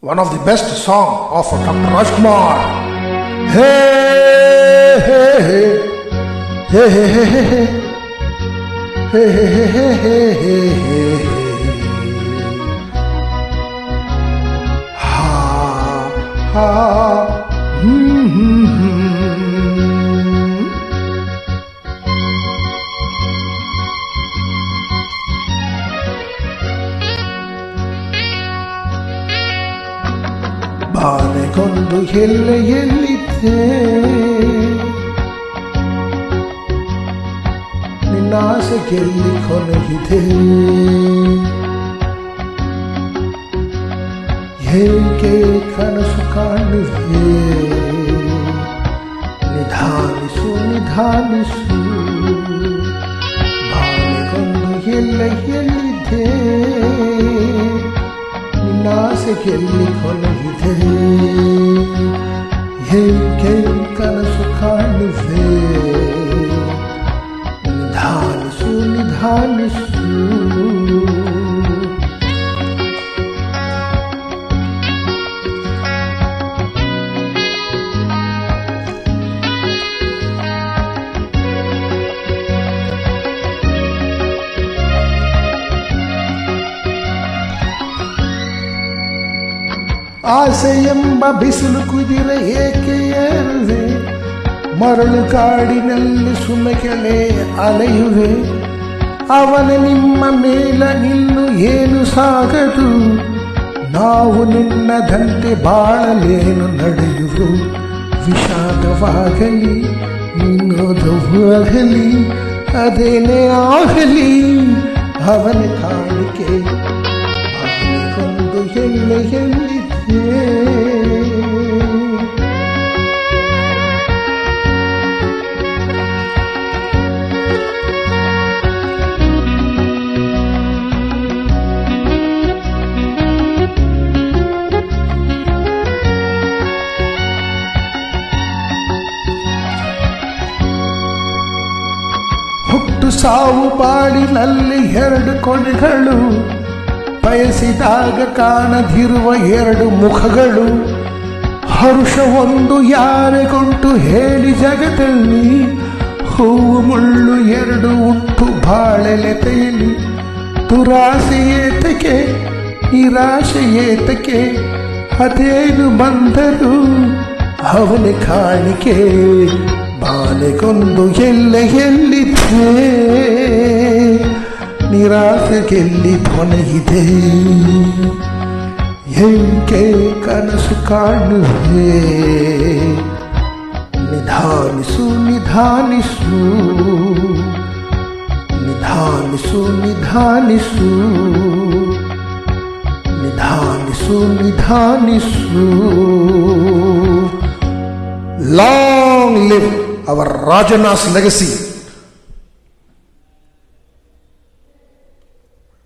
One of the best song of Dr. Rajkumar. Hey, hey, hey, hey, hey, hey, hey, hey, hey, hey, hey, hey. Ha, ha, ಬಾನೆಗೊಂದು ಎಲ್ಲೆಯಲ್ಲಿದ್ದೆ ನಿನ್ನಾಸೆ ಗೆಲ್ಲಿ ಕೊನೆಗಿದೆ ಹೇಗೆ ಕನಸು ಕಾಣುವೆ ನಿಧಾನಿಸು ನಿಧಾನಿಸು ಬಾನೆಗೊಂದು ಎಲ್ಲೆಯಲ್ಲಿದ್ದೆ ನಿನ್ನಾಸೆ ಗೆಲ್ಲಿ ಕೊನೆಗಿದೆ ಹೇಗೆ ಕನಸು ಕಾಣುವೆ ನಿಧಾನಿಸು ನಿಧಾನಿಸು ಆಸೆ ಎಂಬ ಬಿಸಿಲು ಕುದಿರೆ ಏಕೆ ಏರುವೆ ಮರಳು ಕಾಡಿನಲ್ಲಿ ಸುಮಕೆಲೆ ಅಲೆಯುವೆ ಅವನ ನಿಮ್ಮ ಮೇಲ ನಿಲ್ಲು ಏನು ಸಾಗದು ನಾವು ನಿನ್ನದಂತೆ ಬಾಳಲೇನು ನಡೆಯುವು ವಿಷಾದವಾಗಲಿ ವಿನೋದವಾಗಲಿ ಅದೇನೇ ಆಗಲಿ ಅವನ ಕಾಣಿಕೆ ಬಾಳಿಗೊಂದು ಎಲ್ಲೆಯಲ್ಲಿ ಹುಟ್ಟು ಸಾವು ಬಾಳಿನಲ್ಲಿ ಎರಡು ಕೊನೆಗಳು ಬಯಸಿದಾಗ ಕಾಣದಿರುವ ಎರಡು ಮುಖಗಳು ಹರುಷ ಒಂದು ಯಾರಿಗುಂಟು ಹೇಳಿ ಜಗದಲ್ಲಿ ಹೂವು ಮುಳ್ಳು ಎರಡು ಉಂಟು ಬಾಳೆಲೆತೆಯಲ್ಲಿ ದುರಾಸೆ ಏತಕ್ಕೆ ನಿರಾಶೆ ಏತಕ್ಕೆ ಅದೇನು ಬಂದರು ಅವನ ಕಾಣಿಕೆ ಬಾಲೆಗೊಂದು ಎಲ್ಲೆಯಲ್ಲಿದ್ದೆ ನಿರಾಸೆ ಗೆಲ್ಲಿ ಕೊನೆಯಿದೆ ಹೇಗೆ ಕನಸು ಕಾಣುವೆ ನಿಧಾನಿಸು ನಿಧಾನಿಸು ನಿಧಾನಿಸು ನಿಧಾನಿಸು ನಿಧಾನಿಸು ನಿಧಾನಿಸು ಲಾಂಗ್ ಲಿವ್ ಅವರ್ ರಾಜನಾಸ್ ಲೆಗಸಿ.